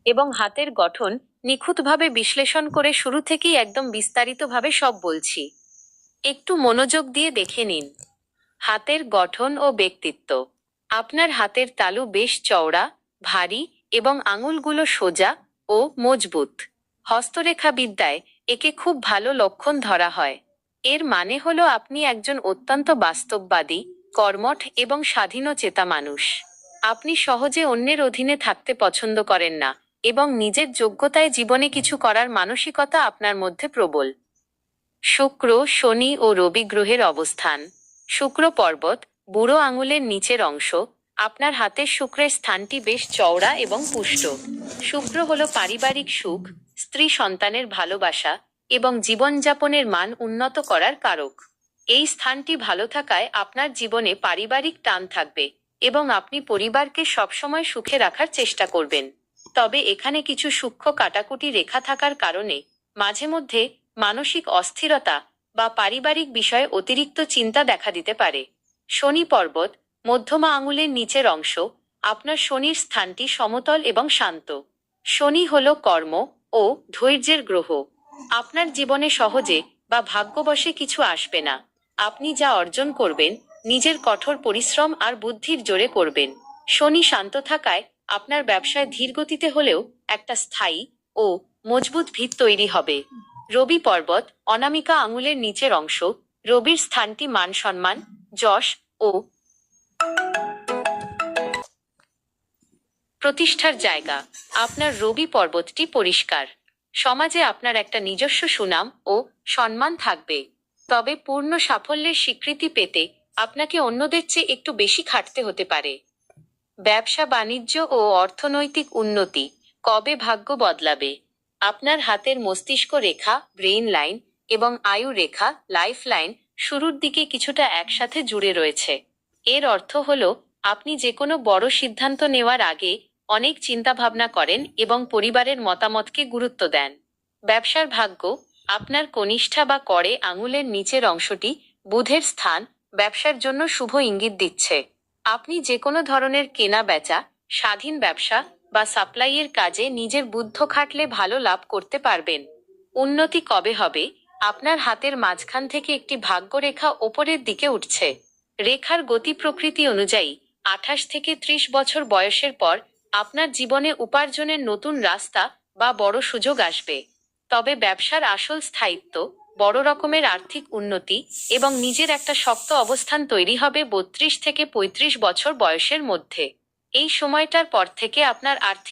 এবং হাতের গঠন নিখুঁতভাবে বিশ্লেষণ করে শুরু থেকেই একদম বিস্তারিতভাবে সব বলছি। একটু মনোযোগ দিয়ে দেখে নিন। হাতের গঠন ও ব্যক্তিত্ব। আপনার হাতের তালু বেশ চওড়া, ভারী এবং আঙুলগুলো সোজা ও মজবুত। হস্তরেখাবিদ্যায় একে খুব ভালো লক্ষণ ধরা হয়। এর মানে হলো আপনি একজন অত্যন্ত বাস্তববাদী, কর্মঠ এবং স্বাধীনচেতা মানুষ। আপনি সহজে অন্যের অধীনে থাকতে পছন্দ করেন না এবং নিজের যোগ্যতায় জীবনে কিছু করার মানসিকতা আপনার মধ্যে প্রবল। শুক্র, শনি ও রবি গ্রহের অবস্থান। শুক্র পর্বত, বুড়ো আঙুলের নিচের অংশ। আপনার হাতের শুক্রের স্থানটি বেশ চওড়া এবং পুষ্ট। শুক্র হলো পারিবারিক সুখ, স্ত্রী সন্তানের ভালোবাসা এবং জীবনযাপনের মান উন্নত করার কারক। এই স্থানটি ভালো থাকায় আপনার জীবনে পারিবারিক টান থাকবে এবং আপনি পরিবারকে সবসময় সুখে রাখার চেষ্টা করবেন। তবে এখানে কিছু সূক্ষ্ম কাটাকুটি রেখা থাকার কারণে মাঝে মধ্যে মানসিক অস্থিরতা বা পারিবারিক বিষয়ে অতিরিক্ত চিন্তা দেখা দিতে পারে। শনি পর্বত, মধ্যমা আঙুলের নিচের অংশ। আপনার শনির স্থানটি সমতল এবং শান্ত। শনি হল কর্ম ও ধৈর্যের গ্রহ। আপনার জীবনে সহজে বা ভাগ্যবশে কিছু আসবে না। আপনি যা অর্জন করবেন নিজের কঠোর পরিশ্রম আর বুদ্ধির জোরে করবেন। শনি শান্ত থাকায় আপনার ব্যবসায় ধীর গতিতে হলেও একটা স্থায়ী ও মজবুত ভিত তৈরি হবে। রবি পর্বত, অনামিকা আঙুলের নিচের অংশ। রবির স্থানটি মান সম্মান, যশ ও প্রতিষ্ঠার জায়গা। আপনার রবি পর্বতটি পরিষ্কার। সমাজে আপনার একটা নিজস্ব সুনাম ও সম্মান থাকবে। তবে পূর্ণ সাফল্যের স্বীকৃতি পেতে আপনাকে অন্যদের চেয়ে একটু বেশি খাটতে হতে পারে। ব্যবসা বাণিজ্য ও অর্থনৈতিক উন্নতি। কবে ভাগ্য বদলাবে? আপনার হাতের মস্তিষ্ক রেখা, ব্রেইন লাইন এবং আয়ু রেখা, লাইফ লাইন শুরুর দিকে কিছুটা একসাথে জুড়ে রয়েছে। এর অর্থ হলো আপনি যে কোনো বড় সিদ্ধান্ত নেওয়ার আগে অনেক চিন্তা ভাবনা করেন এবং পরিবারের মতামতকে গুরুত্ব দেন। ব্যবসার ভাগ্য। আপনার কনিষ্ঠা বা কড়ে আঙুলের নিচের অংশটি, বুধের স্থান, ব্যবসার জন্য শুভ ইঙ্গিত দিচ্ছে। আপনি যে কোনো ধরনের কেনা বেচা, স্বাধীন ব্যবসা বা সাপ্লাইয়ের কাজে নিজের বুদ্ধ খাটলে ভালো লাভ করতে পারবেন। উন্নতি কবে হবে? আপনার হাতের মাঝখান থেকে একটি ভাগ্যরেখা ওপরের দিকে উঠছে। রেখার গতি প্রকৃতি অনুযায়ী 28 থেকে 30 বছর বয়সের পর আপনার জীবনে উপার্জনের নতুন রাস্তা বা বড় সুযোগ আসবে। তবে ব্যবসার আসল স্থায়িত্ব, বড় রকমের আর্থিক উন্নতি এবং নিজের একটা শক্ত অবস্থান তৈরি হবে 32 থেকে 35 বছর বয়সের মধ্যে। এই সময়টার পর থেকে আপনার আর্থিক